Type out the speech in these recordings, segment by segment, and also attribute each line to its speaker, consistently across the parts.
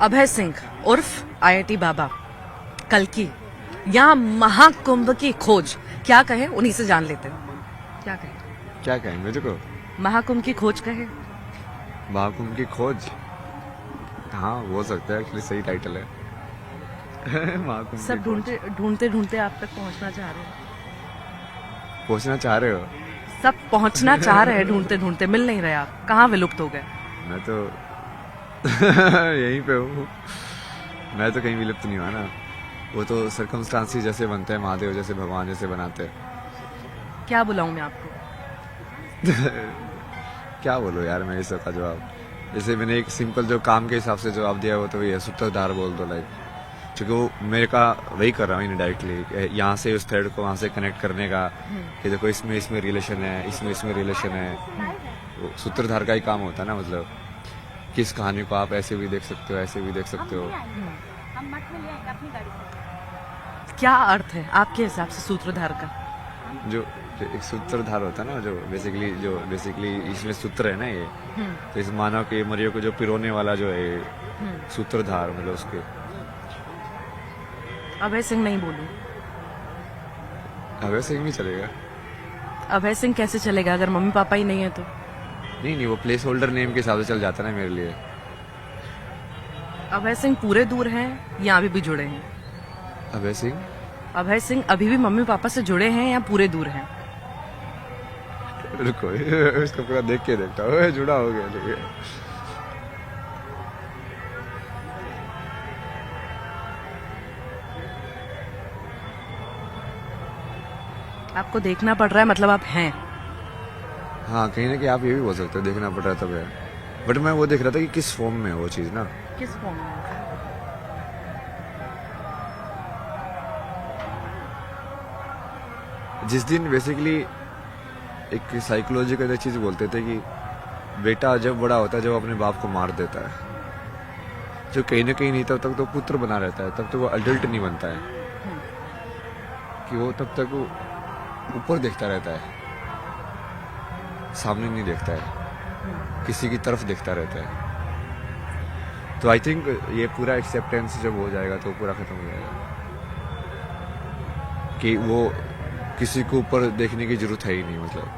Speaker 1: अभय सिंह उर्फ आईआईटी बाबा, कल्कि या महाकुंभ की खोज, क्या कहे उन्हीं से जान लेते हैं। क्या कहे
Speaker 2: मुझे को
Speaker 1: महाकुंभ की खोज कहे।
Speaker 2: महाकुंभ की खोज, हाँ हो सकता है, एक्चुअली सही टाइटल है। महाकुंभ
Speaker 1: सब ढूंढते ढूंढते आप तक पहुंचना चाह रहे हो।
Speaker 2: पहुंचना चाह रहे हो?
Speaker 1: सब पहुंचना चाह रहे हैं, ढूंढते ढूंढते मिल नहीं रहे आप, कहाँ विलुप्त हो गए।
Speaker 2: मैं तो यहीं पे हूँ, मैं तो कहीं विलुप्त नहीं हुआ ना। वो तो सर्कमस्टांसेस जैसे बनते हैं, महादेव जैसे, भगवान जैसे बनाते हैं।
Speaker 1: क्या बुलाऊं मैं आपको?
Speaker 2: क्या बोलो यार मैं इस का जवाब, जैसे मैंने एक सिंपल जो काम के हिसाब से जवाब दिया वो तो वही है, सूत्रधार बोल दो। लाइक क्योंकि वो मेरे का वही कर रहा हूँ इनडायरेक्टली, यहाँ से उस थ्रेड को वहाँ से कनेक्ट करने का, कि देखो इसमें रिलेशन है, इसमें रिलेशन है। वो सूत्रधार का ही काम होता है ना, मतलब किस कहानी को आप ऐसे भी देख सकते हो, ऐसे भी देख सकते हो।
Speaker 1: क्या अर्थ है आपके हिसाब से सूत्रधार का?
Speaker 2: जो एक सूत्रधार होता है ना, जो बेसिकली इसमें सूत्र है ना ये, तो इस मानव के मरियो को जो पिरोने वाला जो है सूत्रधार, मतलब उसके।
Speaker 1: अभय सिंह नहीं बोलूं?
Speaker 2: अभय सिंह भी चलेगा।
Speaker 1: अभय सिंह कैसे चलेगा अगर मम्मी पापा ही नहीं है तो?
Speaker 2: नहीं, वो प्लेस होल्डर नेम के हिसाब से चल जाता है ना मेरे लिए।
Speaker 1: अभय सिंह पूरे दूर हैं या अभी भी जुड़े हैं?
Speaker 2: अभय सिंह
Speaker 1: अभी भी मम्मी पापा से जुड़े हैं या पूरे दूर हैं?
Speaker 2: रुको, इसको पूरा देख के देखता हूँ, जुड़ा हो गया। देखिए
Speaker 1: आपको देखना पड़ रहा है, मतलब आप हैं।
Speaker 2: हाँ, कहीं ना कहीं आप ये भी बोल सकते हो, देखना पड़ रहा है तब है। बट मैं वो देख रहा था कि किस फॉर्म में है वो चीज ना।
Speaker 1: किस फॉर्म में?
Speaker 2: जिस दिन बेसिकली एक साइकोलॉजिकल चीज बोलते थे कि बेटा जब बड़ा होता है जब अपने बाप को मार देता है, जो कहीं ना कहीं नहीं तब तक तो पुत्र बना रहता है, तब तो वो अडल्ट नहीं बनता है, कि वो तब तक वो ऊपर देखता रहता है, सामने नहीं देखता है, किसी की तरफ देखता रहता है। तो आई थिंक ये पूरा एक्सेप्टेंस जब हो जाएगा तो पूरा खत्म हो जाएगा, कि वो किसी को ऊपर देखने की जरूरत है ही नहीं, मतलब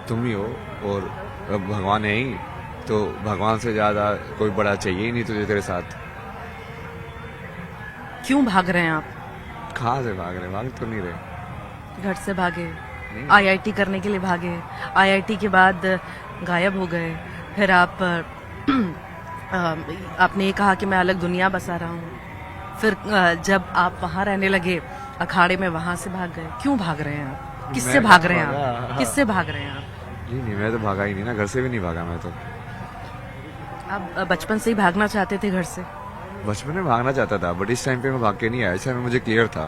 Speaker 2: तुम ही हो और भगवान है ही, तो भगवान से ज्यादा कोई बड़ा चाहिए ही नहीं तुझे तेरे साथ।
Speaker 1: क्यों भाग रहे हैं आप?
Speaker 2: कहाँ से भाग रहे? भाग तो नहीं रहे।
Speaker 1: घर से भागे, आईआईटी करने के लिए भागे, आईआईटी के बाद गायब हो गए, फिर आप आपने ये कहा कि मैं अलग दुनिया बसा रहा हूँ, फिर जब आप वहाँ रहने लगे अखाड़े में, वहां से भाग गए। क्यों भाग रहे हैं आप? किससे भाग रहे हैं आप? किससे भाग रहे हैं आप?
Speaker 2: नहीं, मैं तो भागा ही नहीं ना, घर से भी नहीं भागा मैं तो।
Speaker 1: आप बचपन से ही भागना चाहते थे घर से?
Speaker 2: बचपन में भागना चाहता था, बट इस टाइम पे मैं भाग के नहीं आया। इस टाइम मुझे क्लियर था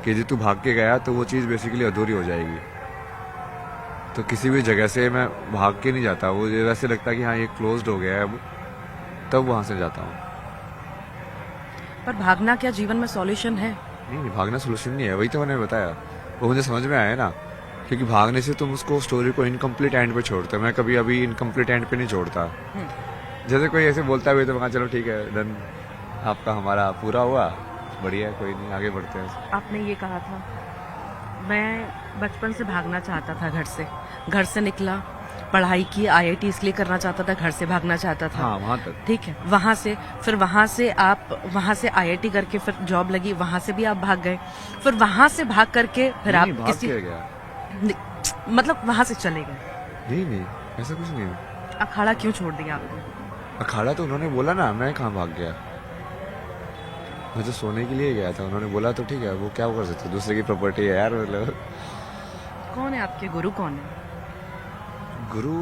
Speaker 2: कि यदि तू भाग के गया तो वो चीज बेसिकली अधूरी हो जाएगी, तो किसी भी जगह से मैं भाग के नहीं जाता। वो वैसे लगता है कि हाँ ये क्लोज्ड हो गया है अब, तब वहां से जाता हूँ।
Speaker 1: पर भागना क्या जीवन में सॉल्यूशन है?
Speaker 2: नहीं, भागना सोल्यूशन नहीं है, वही तो मैंने बताया, वो मुझे समझ में आया ना, क्योंकि भागने से तुम उसको स्टोरी को इनकम्प्लीट एंड पे छोड़ते हो। मैं कभी अभी इनकम्प्लीट एंड पे नहीं छोड़ता। जैसे कोई ऐसे बोलता है तो चलो ठीक है डन, आपका हमारा पूरा हुआ, बढ़िया, कोई नहीं, आगे बढ़ते हैं।
Speaker 1: आपने ये कहा था मैं बचपन से भागना चाहता था घर से निकला, पढ़ाई की, आईआईटी इसलिए करना चाहता था, घर से भागना चाहता था।
Speaker 2: हाँ, वहाँ तक
Speaker 1: ठीक है। वहां से वहां से आईआईटी करके फिर जॉब लगी, वहां से भी आप भाग गए, फिर वहां से भाग करके फिर आप किसी मतलब वहां से चले गए।
Speaker 2: नहीं, ऐसा कुछ नहीं है।
Speaker 1: अखाड़ा क्यों छोड़ दिया आपने?
Speaker 2: अखाड़ा तो उन्होंने बोला ना, मैं कहाँ भाग गया, मैं तो सोने के लिए गया था। उन्होंने बोला तो ठीक है, वो क्या कर सकते, दूसरे की प्रॉपर्टी है यार, मतलब।
Speaker 1: कौन है आपके गुरु? कौन है
Speaker 2: गुरु?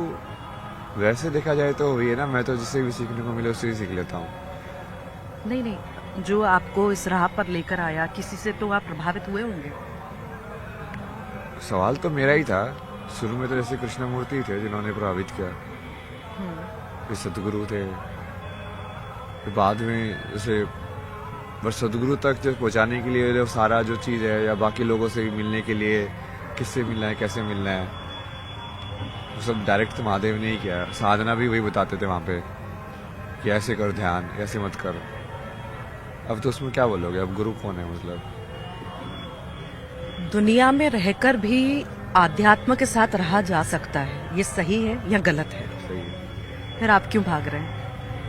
Speaker 2: वैसे देखा जाए तो वही है ना, मैं तो जिससे भी सीखने को मिले उससे ही सीख लेता हूँ।
Speaker 1: नहीं, जो आपको इस राह पर लेकर आया, किसी से तो आप प्रभावित हुए होंगे।
Speaker 2: सवाल तो मेरा ही था शुरू में, तो जैसे कृष्णमूर्ति थे जिन्होंने प्रभावित किया, फिर सदगुरु थे, फिर बाद में जैसे बस सदगुरु तक जो पहुंचाने के लिए जो सारा जो चीज है, या बाकी लोगों से मिलने के लिए किससे मिलना है, कैसे मिलना है, वो सब डायरेक्ट तो महादेव ने ही किया। साधना भी वही बताते थे वहाँ पे, कि ऐसे कर ध्यान, ऐसे मत कर। अब तो उसमें क्या बोलोगे, अब गुरु कौन है मतलब?
Speaker 1: दुनिया में रहकर भी आध्यात्म के साथ रहा जा सकता है, ये सही है या गलत है?
Speaker 2: सही है।
Speaker 1: फिर आप क्यों भाग रहे हैं?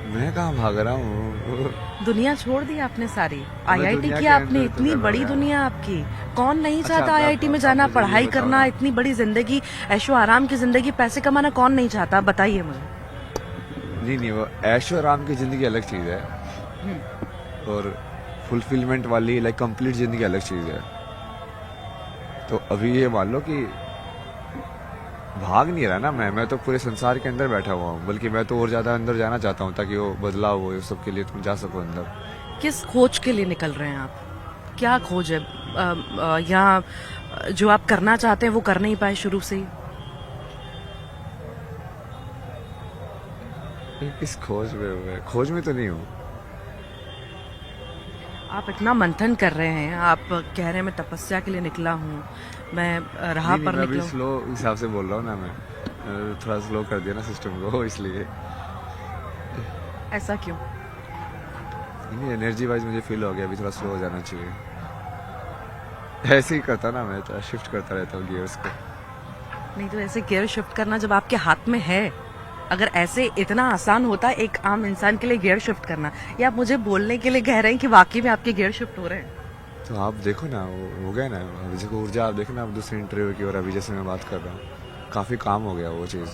Speaker 2: मैं कहाँ भाग रहा हूँ?
Speaker 1: दुनिया छोड़ दी आपने सारी, आईआईटी
Speaker 2: दुनिया
Speaker 1: की
Speaker 2: के
Speaker 1: आपने,
Speaker 2: अंदर तो
Speaker 1: इतनी
Speaker 2: कर
Speaker 1: बड़ी
Speaker 2: रहा हूँ।
Speaker 1: दुनिया आपकी। कौन नहीं
Speaker 2: अच्छा,
Speaker 1: चाहता
Speaker 2: आप-
Speaker 1: आईआईटी में
Speaker 2: आप
Speaker 1: जाना,
Speaker 2: मुझे ये
Speaker 1: पढ़ाई
Speaker 2: बताओ
Speaker 1: करना,
Speaker 2: ना।
Speaker 1: इतनी बड़ी जिंदगी, ऐशो आराम की जिंदगी, पैसे कमाना कौन नहीं चाहता? बताइए मुझे।
Speaker 2: नहीं नहीं, वो ऐशो आराम की जिंदगी अलग चीज है, और फुलफिलमेंट वाली लाइक कंप्लीट जिंदगी अलग चीज है। तो अभी ये मान लो कि भाग नहीं रहा ना मैं तो पूरे संसार के अंदर बैठा हुआ हूँ, बल्कि मैं तो और ज्यादा अंदर जाना चाहता हूँ ताकि वो बदलाव हो, इस सब के लिए तुम जा सको अंदर।
Speaker 1: किस खोज के लिए निकल रहे हैं आप? क्या खोज है यहाँ जो आप करना चाहते हैं वो कर नहीं पाए शुरू से ही?
Speaker 2: किस खोज में हुए? खोज में तो नहीं हूँ।
Speaker 1: आप इतना मंथन कर रहे हैं, आप कह रहे हैं मैं तपस्या के लिए निकला हूँ, मैं राह
Speaker 2: नहीं,
Speaker 1: पर
Speaker 2: मैं अभी
Speaker 1: निकला हूँ।
Speaker 2: स्लो हिसाब से बोल रहा हूँ ना मैं, थोड़ा स्लो कर दिया ना सिस्टम को, इसलिए।
Speaker 1: ऐसा क्यों?
Speaker 2: नहीं, एनर्जी वाइज मुझे फील हो गया अभी थोड़ा स्लो हो जाना चाहिए। ऐसे ही करता ना मैं, तो शिफ्ट करता रहता हूँ गियर्स को।
Speaker 1: नहीं तो ऐसे गियर शिफ्ट करना जब आपके हाथ में है, अगर ऐसे इतना आसान होता एक आम इंसान के लिए गियर शिफ्ट करना, या आप मुझे बोलने के लिए कह रहे हैं कि वाकई में आपके गियर शिफ्ट हो रहे हैं?
Speaker 2: तो आप देखो ना, वो हो गया ना अभी, जैसे ऊर्जा आप देखो ना, आप दूसरे इंटरव्यू की, और अभी जैसे मैं बात कर रहा हूँ, काफी काम हो गया वो चीज।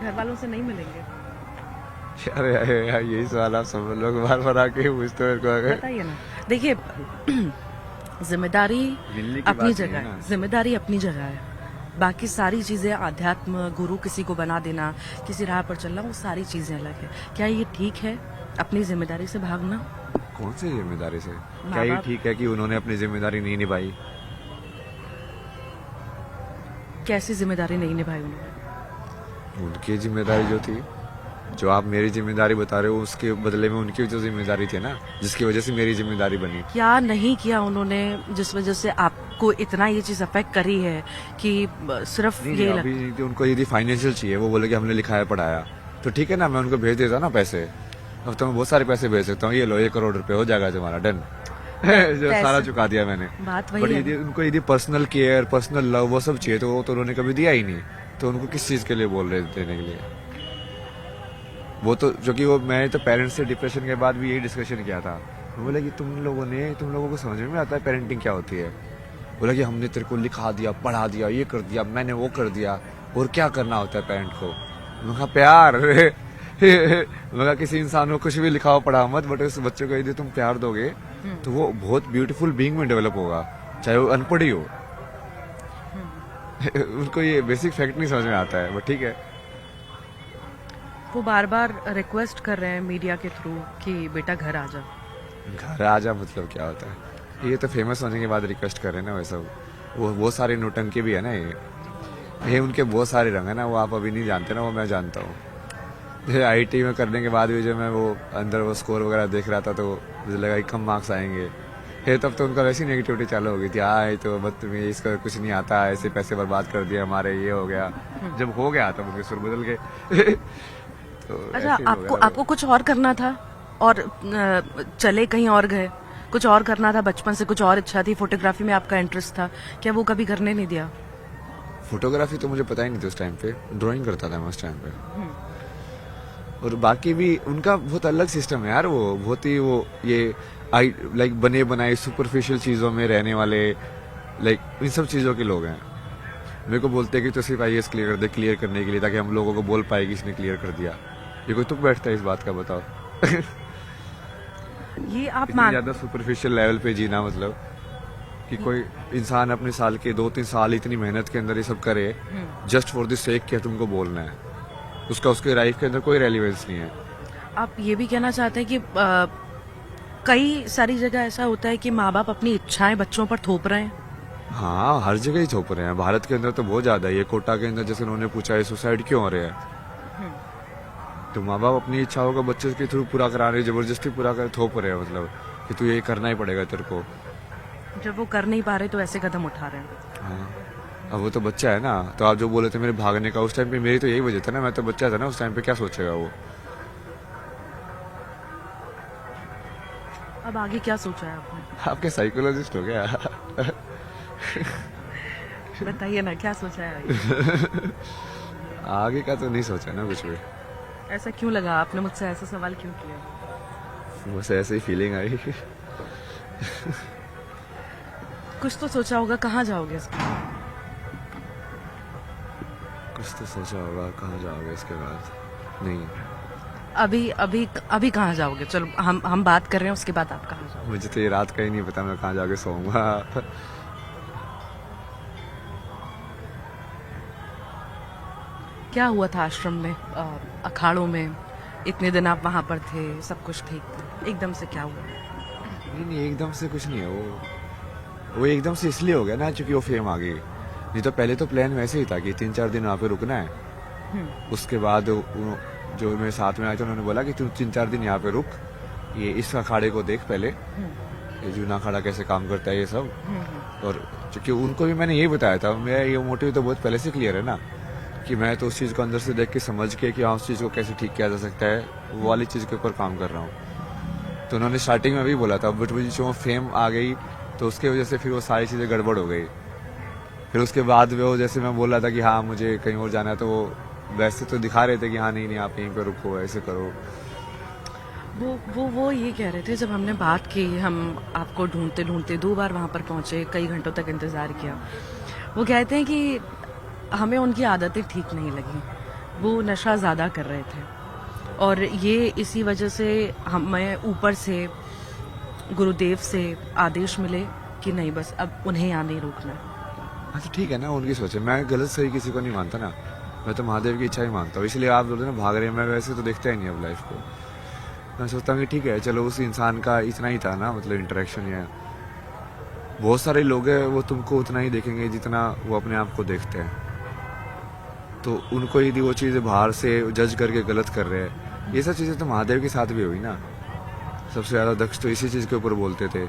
Speaker 1: घर वालों से नहीं मिलेंगे?
Speaker 2: अरे यार, यही सवाल आप सब लोग बार बार आके पूछते हो मेरे को। अगर
Speaker 1: बताइए ना। देखिए जिम्मेदारी
Speaker 2: मिलने की
Speaker 1: अपनी
Speaker 2: बात
Speaker 1: जगह
Speaker 2: नहीं है
Speaker 1: है,
Speaker 2: ना।
Speaker 1: जिम्मेदारी अपनी जगह है, बाकी सारी चीजें, आध्यात्म, गुरु किसी को बना देना, किसी राह पर चलना, वो सारी चीजें अलग है। क्या ये ठीक है अपनी जिम्मेदारी से भागना?
Speaker 2: कौन सी जिम्मेदारी से? क्या ये
Speaker 1: बाप-
Speaker 2: ठीक है कि उन्होंने अपनी जिम्मेदारी नहीं निभाई?
Speaker 1: कैसी जिम्मेदारी नहीं निभाई उन्होंने?
Speaker 2: उनकी जिम्मेदारी जो थी, जो आप मेरी जिम्मेदारी बता रहे हो, उसके बदले में उनकी जो जिम्मेदारी थी ना, जिसकी वजह से मेरी जिम्मेदारी बनी।
Speaker 1: क्या नहीं किया उन्होंने जिस वजह से आपको इतना ये चीज अफेक्ट करी है कि सिर्फ
Speaker 2: नहीं,
Speaker 1: ये
Speaker 2: अभी नहीं, तो उनको यदि फाइनेंशियल चाहिए, वो बोले कि हमने लिखाया पढ़ाया, तो ठीक है ना, मैं उनको भेज देता ना पैसे। अब तो मैं बहुत सारे पैसे भेज सकता हूँ, ये लो 1 करोड़ रुपए हो जाएगा तुम्हारा, डन। जो सारा चुका दिया मैंने।
Speaker 1: बात वही
Speaker 2: बट
Speaker 1: है।
Speaker 2: यदि उनको यदि पर्सनल केयर, पर्सनल लव, वो सब चाहिए, तो वो तो उन्होंने कभी दिया ही नहीं। तो उनको किस चीज के लिए बोल रहे देने के लिए? वो तो जो कि वो, मैंने तो पेरेंट्स से डिप्रेशन के बाद भी यही डिस्कशन किया था। वो बोला कि तुम लोगों को समझ में नहीं आता है पेरेंटिंग क्या होती है। बोला कि हमने तेरे को लिखा दिया, पढ़ा दिया, ये कर दिया, मैंने वो कर दिया, और क्या करना होता है पेरेंट को? मैं कहा प्यार। मैं कहा किसी इंसान को कुछ भी लिखाओ पढ़ा मत, बट उस बच्चे को यदि तुम प्यार दोगे तो वो बहुत ब्यूटीफुल बीइंग में डेवलप होगा, चाहे वो अनपढ़ ही हो। उनको ये बेसिक फैक्ट नहीं समझ में आता है, बट ठीक है।
Speaker 1: वो बार बार रिक्वेस्ट कर रहे हैं मीडिया के थ्रू कि बेटा घर आ जा।
Speaker 2: घर आ जा मतलब क्या होता है? ये तो फेमस होने के बाद रिक्वेस्ट कर रहे हैं ना, वैसा वो सारी नोटंकी भी है ना, ये उनके बहुत सारे रंग है ना, वो आप अभी नहीं जानते ना, वो मैं जानता हूँ। आईटी में करने के बाद भी जो मैं वो अंदर वो स्कोर वगैरह देख रहा था, तो मुझे लगा कि कम मार्क्स आएंगे। तब तो उनका वैसी नेगेटिविटी चालू हो गई थी, आए तो बदतमीज, इसका कुछ नहीं आता, ऐसे पैसे बर्बाद कर दिए हमारे, ये हो गया। जब हो गया तब उनके सुर बदल गए। तो
Speaker 1: अच्छा,
Speaker 2: ऐसे ही हो
Speaker 1: आपको
Speaker 2: गया।
Speaker 1: आपको कुछ और करना था और चले कहीं और गए? कुछ और करना था, बचपन से कुछ और इच्छा थी, फोटोग्राफी में आपका इंटरेस्ट था, क्या वो कभी करने नहीं दिया?
Speaker 2: फोटोग्राफी तो मुझे पता ही नहीं था उस टाइम पे, ड्राइंग करता था मैं उस टाइम पे। और बाकी भी उनका बहुत अलग सिस्टम है यार, वो बहुत ही वो ये लाइक बने बनाए सुपरफिशियल चीजों में रहने वाले, लाइक इन सब चीजों के लोग हैं। मेरे को बोलते हैं कि तो सिर्फ IAS क्लियर कर दे, क्लियर करने के लिए, ताकि हम लोगों को बोल पाए कि इसने क्लियर कर दिया। ये कोई तुक बैठता है इस बात का, बताओ?
Speaker 1: ये आप
Speaker 2: इतनी ज्यादा सुपरफिशियल लेवल पे जीना, मतलब कि कोई इंसान अपने साल के 2-3 साल इतनी मेहनत के अंदर ये सब करे जस्ट फॉर द सेक कि तुमको बोलना है, उसका उसके लाइफ के अंदर कोई रेलिवेंस नहीं है।
Speaker 1: आप ये भी कहना चाहते हैं कि कई सारी जगह ऐसा होता है कि माँ बाप अपनी इच्छाएं बच्चों पर थोप रहे हैं?
Speaker 2: हाँ, हर जगह ही थोप रहे हैं, भारत के अंदर तो बहुत ज्यादा है। ये कोटा के अंदर जैसे उन्होंने पूछा है सुसाइड क्यों हो रहे हैं, तो माँ बाप अपनी इच्छाओं का बच्चे के थ्रू पूरा करा रहे, जबरदस्ती पूरा कर थोप रहे हैं, मतलब कि तू ये करना ही पड़ेगा तेरे को।
Speaker 1: जब वो कर नहीं पा रहे तो ऐसे कदम उठा रहे हैं।
Speaker 2: हाँ, अब वो तो बच्चा है ना, तो आप जो बोले थे मेरे भागने का, उस टाइम पे मेरी तो यही वजह था ना, मैं तो बच्चा था ना उस टाइम पे, क्या सोचेगा वो।
Speaker 1: अब आगे क्या सोचा है आपने?
Speaker 2: आपके साइकोलॉजिस्ट हो गया।
Speaker 1: बताइए ना, क्या सोचा है आगे?
Speaker 2: आगे का तो नहीं सोचा ना कुछ भी,
Speaker 1: ऐसा क्यों लगा, आपने मुझसे ऐसा सवाल क्यों किया?
Speaker 2: बस ऐसे ही फीलिंग आई।
Speaker 1: कुछ तो सोचा होगा, कहाँ जाओगे इसके बाद?
Speaker 2: कुछ तो सोचा होगा, कहाँ जाओगे इसके बाद? नहीं,
Speaker 1: अभी अभी अभी कहाँ जाओगे? चलो हम बात कर रहे हैं, उसके बाद आप कहाँ जाओगे?
Speaker 2: मुझे तो ये रात का ही नहीं पता मैं कहाँ जाके सोऊंगा।
Speaker 1: क्या हुआ था आश्रम में, अखाड़ों में? इतने दिन आप वहां पर थे, सब कुछ ठीक था, एकदम से क्या हुआ?
Speaker 2: नहीं नहीं, एकदम से कुछ नहीं है वो एकदम से इसलिए हो गया ना क्योंकि वो फेम आ गई। नहीं तो पहले तो प्लान वैसे ही था कि 3-4 दिन वहाँ पे रुकना है। उसके बाद जो मेरे साथ में आए थे उन्होंने बोला कि तू 3-4 दिन यहाँ पे रुक, ये इस अखाड़े को देख पहले, ये जूना अखाड़ा कैसे काम करता है ये सब। और क्योंकि उनको भी मैंने यही बताया था, मेरा ये मोटिव तो बहुत पहले से क्लियर है ना, कि मैं तो उस चीज़ को अंदर से देख के समझ के कि हाँ उस चीज़ को कैसे ठीक किया जा सकता है, वो वाली चीज़ के ऊपर काम कर रहा हूँ। तो उन्होंने स्टार्टिंग में भी बोला था, बट जो फेम आ गई तो उसके वजह से फिर वो सारी चीज़ें गड़बड़ हो गई। फिर उसके बाद वो जैसे मैं बोल रहा था कि हाँ मुझे कहीं और जाना है, तो वो वैसे तो दिखा रहे थे कि हाँ नहीं नहीं आप यहीं पे रुको, ऐसे करो।
Speaker 1: वो ये कह रहे थे, जब हमने बात की, हम आपको ढूंढते ढूंढते 2 बार वहां पर पहुंचे, कई घंटों तक इंतजार किया। वो कहते हैं कि हमें उनकी आदतें ठीक नहीं लगी, वो नशा ज़्यादा कर रहे थे, और ये इसी वजह से हमें ऊपर से गुरुदेव से आदेश मिले कि नहीं, बस अब उन्हें यहाँ नहीं रोकना।
Speaker 2: हाँ तो ठीक है ना, उनकी सोच है, मैं गलत सही किसी को नहीं मानता ना, मैं तो महादेव की इच्छा ही मानता हूँ। इसलिए आप बोलते ना भाग रहे हैं, मैं वैसे तो देखता ही नहीं अब लाइफ को। मैं सोचता हूँ कि ठीक है चलो, उस इंसान का इतना ही था ना, मतलब इंटरेक्शन। या बहुत सारे लोग हैं वो तुमको उतना ही देखेंगे जितना वो अपने आप को देखते हैं, तो उनको यदि वो चीज़ें बाहर से जज करके गलत कर रहे हैं, ये सब चीज़ें तो महादेव के साथ भी हुई ना। सबसे ज़्यादा दक्ष तो इसी चीज़ के ऊपर बोलते थे,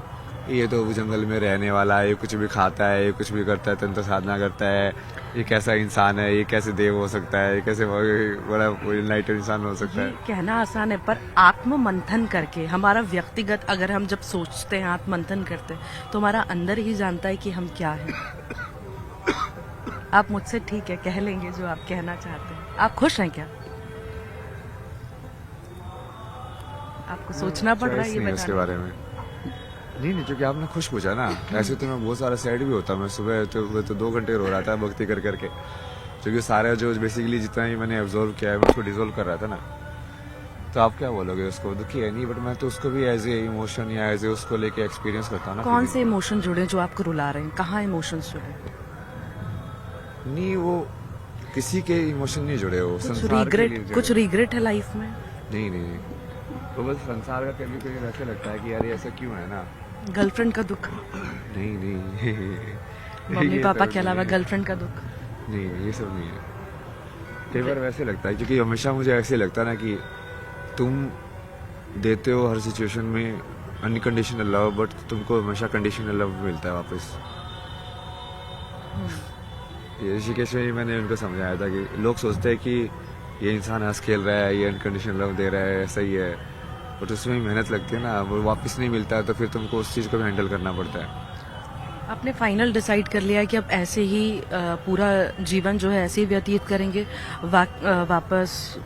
Speaker 2: ये तो जंगल में रहने वाला है, ये कुछ भी खाता है, ये कुछ भी करता है, तंत्र साधना करता है, ये कैसा इंसान है, ये कैसे देव हो सकता है, ये कैसे बड़ा इनलाइटेड इंसान हो सकता
Speaker 1: ये
Speaker 2: है।
Speaker 1: कहना आसान है, पर आत्म मंथन करके हमारा व्यक्तिगत, अगर हम जब सोचते हैं, आत्म मंथन करते हैं, तो हमारा अंदर ही जानता है कि हम क्या हैं। आप मुझसे ठीक है कह लेंगे जो आप कहना चाहते हैं। आप खुश हैं क्या? आपको सोचना पड़ रहा है ये
Speaker 2: नहीं उसके
Speaker 1: बताने
Speaker 2: बारे में। नहीं क्योंकि आपने खुश पूछा ना, ऐसे तो मैं बहुत सारा सैड भी होता, मैं सुबह तो 2 घंटे रो रहा था भक्ति कर करके, क्योंकि सारा जो बेसिकली जितना ही मैंने ऑब्जर्व किया है मैं उसको डिजोल्व कर रहा था ना। तो आप क्या बोलोगे, उसको दुखी है नहीं, बट मैं तो उसको भी एज ए इमोशन या एज ए उसको लेके एक्सपीरियंस करता हूँ ना।
Speaker 1: कौन से इमोशन जुड़े जो आपको रुला रहे हैं? कहाँ इमोशंस जुड़े?
Speaker 2: नहीं वो किसी के इमोशन नहीं जुड़े, हो
Speaker 1: कुछ
Speaker 2: संसार के लिए
Speaker 1: रिग्रेट,
Speaker 2: जुड़े।
Speaker 1: कुछ रिग्रेट है लाइफ में?
Speaker 2: नहीं तो बस संसार का कभी कभी वैसे लगता है कि यार ये ऐसा क्यों है ना।
Speaker 1: गर्लफ्रेंड का दुख?
Speaker 2: नहीं
Speaker 1: मम्मी
Speaker 2: ये
Speaker 1: पापा
Speaker 2: सब
Speaker 1: के अलावा
Speaker 2: नहीं है।
Speaker 1: गर्लफ्रेंड का दुख?
Speaker 2: नहीं ये सब नहीं है। कई बार वैसे लगता है, क्योंकि हमेशा मुझे ऐसे लगता है ना कि तुम देते हो हर सिचुएशन में अनकंडीशनल लव, बट तुमको हमेशा कंडीशनल लव मिलता है वापस। ये ऋषिकेश में ही मैंने उनको समझाया था कि लोग सोचते हैं कि ये इंसान हंस खेल रहा है, ये अनकंडीशनल लव दे रहा है, ऐसा ही है, बट उसमें ही मेहनत लगती है ना, वो वापस नहीं मिलता है, तो फिर तुमको उस चीज़ को भी हैंडल करना पड़ता है।
Speaker 1: आपने फाइनल डिसाइड कर लिया है कि अब ऐसे ही पूरा जीवन जो है ऐसे ही व्यतीत करेंगे, वापस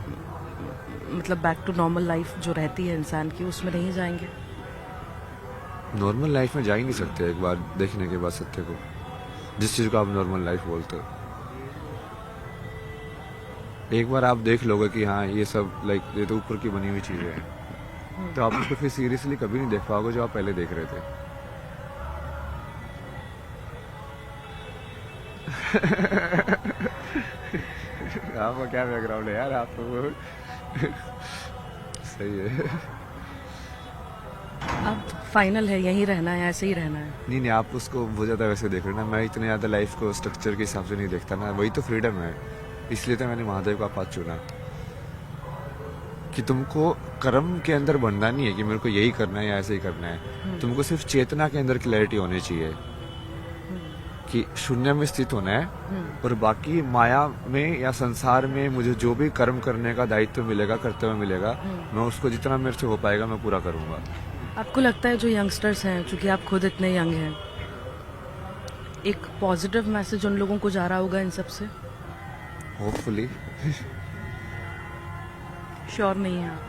Speaker 1: मतलब बैक टू नॉर्मल लाइफ जो रहती है इंसान की, उसमें नहीं जाएंगे?
Speaker 2: नॉर्मल लाइफ में जा ही नहीं सकते एक बार देखने के बाद सत्य को, जिस चीज़ को आप नॉर्मल लाइफ बोलते हो। एक बार आप देख लोगे कि हाँ ये सब लाइक ये तो ऊपर की बनी हुई चीज़ें हैं, तो आप उसको फिर सीरियसली कभी नहीं देख पाओगे जो आप पहले देख रहे थे। आपका क्या बैकग्राउंड है यार, आप तो सही है।
Speaker 1: अब फाइनल है, यहीं रहना है, ऐसे ही रहना है?
Speaker 2: नहीं आप उसको बहुत ज़्यादा वैसे देख रहे हो ना, मैं इतने ज़्यादा लाइफ को स्ट्रक्चर के हिसाब से नहीं देखता ना, वही तो फ्रीडम है। इसलिए तो मैंने महादेव का पाथ चुना कि तुमको कर्म के अंदर बनना नहीं है कि मेरे को यही करना है या ऐसे ही करना है, तुमको सिर्फ चेतना के अंदर क्लैरिटी होनी चाहिए कि शून्य में स्थित होना है और बाकी माया में या संसार में मुझे जो भी कर्म करने का दायित्व मिलेगा, कर्तव्य मिलेगा, मैं उसको जितना मेरे से हो पाएगा मैं पूरा करूंगा।
Speaker 1: आपको लगता है जो यंगस्टर्स हैं, चूंकि आप खुद इतने यंग हैं, एक पॉजिटिव मैसेज उन लोगों को जा रहा होगा इन सब से?
Speaker 2: होपफुली।
Speaker 1: श्योर नहीं है आप?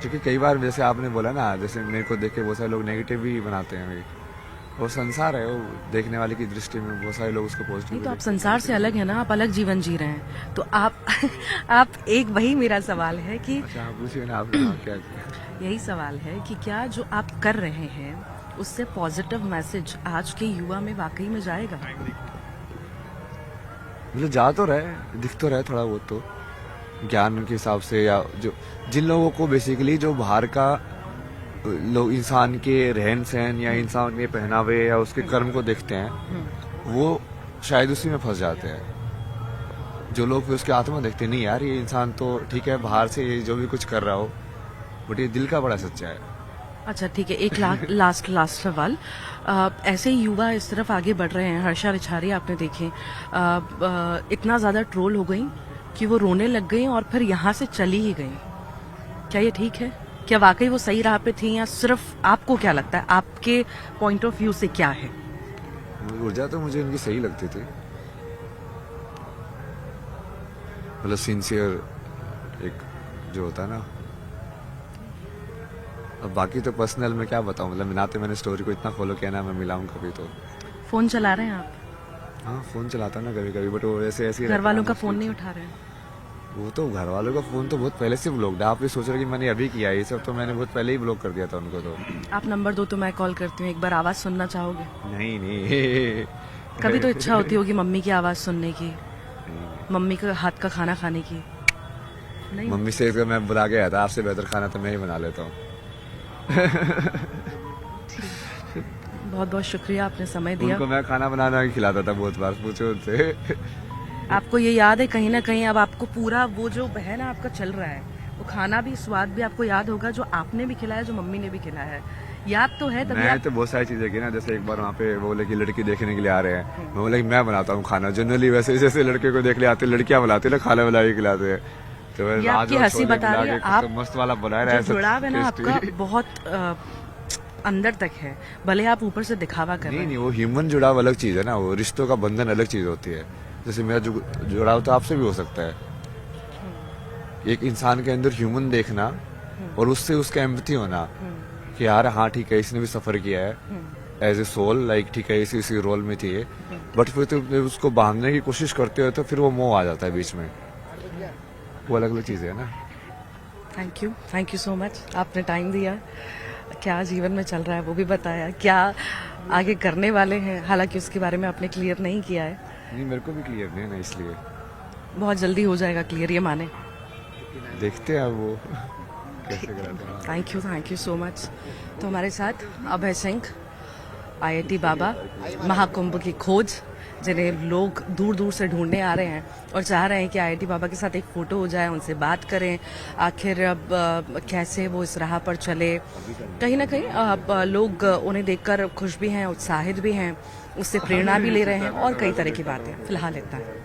Speaker 2: क्योंकि कई बार जैसे आपने बोला ना, जैसे मेरे को देख के बहुत सारे लोग नेगेटिव भी बनाते हैं। वो संसार है, वो देखने वाले की दृष्टि में बहुत सारे लोग उसको पॉजिटिव।
Speaker 1: नहीं तो आप संसार से अलग है ना, आप अलग जीवन जी रहे हैं, तो आप आप एक वही मेरा सवाल है कि
Speaker 2: अच्छा आप पूछिए ना, आपने क्या किया?
Speaker 1: यही सवाल है कि क्या जो आप कर रहे हैं उससे पॉजिटिव मैसेज आज के युवा में वाकई में जाएगा?
Speaker 2: मतलब जा तो रहे, दिख तो रहे थोड़ा बहुत तो ज्ञान के हिसाब से, या जो जिन लोगों को बेसिकली जो बाहर का लोग इंसान के रहन सहन या इंसान के पहनावे या उसके कर्म को देखते हैं, वो शायद उसी में फंस जाते हैं। जो लोग फिर उसकी आत्मा देखते नहीं, यार ये इंसान तो ठीक है बाहर से ये जो भी कुछ कर रहा हो, बट ये दिल का बड़ा सच्चा है।
Speaker 1: अच्छा ठीक है, एक लास्ट सवाल। ऐसे ही युवा इस तरफ आगे बढ़ रहे हैं, हर्षा रिछारी आपने देखे इतना ज्यादा ट्रोल हो गई कि वो रोने लग गई और फिर यहाँ से चली ही गई। क्या ये ठीक है? क्या वाकई वो सही राह पे थी, या सिर्फ आपको क्या लगता है, आपके पॉइंट ऑफ व्यू से क्या है?
Speaker 2: ऊर्जा तो मुझे इनकी सही लगती थी, मतलब सिंसियर एक जो होता है ना। अब बाकी तो पर्सनल में क्या बताऊं, मतलब ना तो मैंने स्टोरी को इतना फॉलो किया ना मैं मिला हूं कभी। तो
Speaker 1: फोन चला रहे हैं आप?
Speaker 2: हाँ फोन चलाता ना कभी कभी, बट वो ऐसे ऐसे
Speaker 1: घर वालों का फोन नहीं उठा रहे हैं?
Speaker 2: वो तो घर वालों का फोन तो बहुत पहले से ब्लॉक्ड है। आप ये सोच रहे कि मैंने अभी किया, ये सब तो मैंने बहुत पहले ही ब्लॉक कर दिया था उनको। तो
Speaker 1: आप नंबर दो तो मैं कॉल करती हूँ, एक बार आवाज सुनना चाहोगे?
Speaker 2: नहीं नहीं
Speaker 1: कभी तो इच्छा होती होगी मम्मी की आवाज सुनने की, मम्मी के हाथ का खाना खाने की? नहीं?
Speaker 2: मम्मी से अगर मैं बुला के आया था, आपसे बेहतर खाना तो मैं ही बना लेता हूँ।
Speaker 1: बहुत बहुत शुक्रिया, आपने समय दिया।
Speaker 2: उनको मैं खाना बनाना ही खिलाता था बहुत बार, पूछो उनसे।
Speaker 1: आपको ये याद है कहीं ना कहीं, अब आपको पूरा वो जो है ना आपका चल रहा है, वो खाना भी स्वाद भी आपको याद होगा जो आपने भी खिलाया, जो मम्मी ने भी खिलाया है, याद तो है तभी
Speaker 2: मैं तो बहुत सारी चीजें की ना, जैसे एक बार वहाँ पे वो बोले कि लड़की देखने के लिए आ रहे हैं, मैं बोला कि मैं बनाता हूँ खाना। जनरली वैसे जैसे लड़के को देख ले आते, लड़कियां बनाती है ना, खाना बना के खिलाते हैं। तो
Speaker 1: ये आपकी हंसी बता रही है, आप
Speaker 2: मस्त वाला बनाया रहा है,
Speaker 1: जुड़ाव है ना आपका बहुत अंदर तक है, भले आप ऊपर से दिखावा कर रहे हैं।
Speaker 2: नहीं वो ह्यूमन जुड़ाव अलग चीज है ना, वो रिश्तों का बंधन अलग चीज होती है। जैसे मेरा जुड़ाव तो आपसे भी हो सकता है, एक इंसान के अंदर ह्यूमन देखना और उससे उसका एम्पैथी होना कि यार हाँ ठीक है इसने भी सफर किया है एज ए सोल, लाइक ठीक है इसी रोल में थी, बट फिर तो उसको बांधने की कोशिश करते हो तो फिर वो मोह आ जाता है बीच में, वो अलग अलग चीजें है ना।
Speaker 1: थैंक यू सो मच, आपने टाइम दिया, क्या जीवन में चल रहा है वो भी बताया, क्या आगे करने वाले हैं, हालांकि उसके बारे में आपने क्लियर नहीं किया है।
Speaker 2: नहीं मेरे को भी क्लियर नहीं है ना, इसलिए
Speaker 1: बहुत जल्दी हो जाएगा क्लियर, ये माने।
Speaker 2: देखते हैं वो कैसे कराते हैं।
Speaker 1: Thank you so much. तो हमारे साथ अभय सिंह, IIT बाबा, महाकुंभ की खोज, जिन्हें लोग दूर दूर से ढूंढने आ रहे हैं और चाह रहे हैं कि IIT बाबा के साथ एक फोटो हो जाए, उनसे बात करें, आखिर अब कैसे वो इस राह पर चले। कहीं ना कहीं अब लोग उन्हें देखकर खुश भी हैं, उत्साहित भी हैं, उससे प्रेरणा भी ले रहे हैं और कई तरह की बातें। फिलहाल इतना है।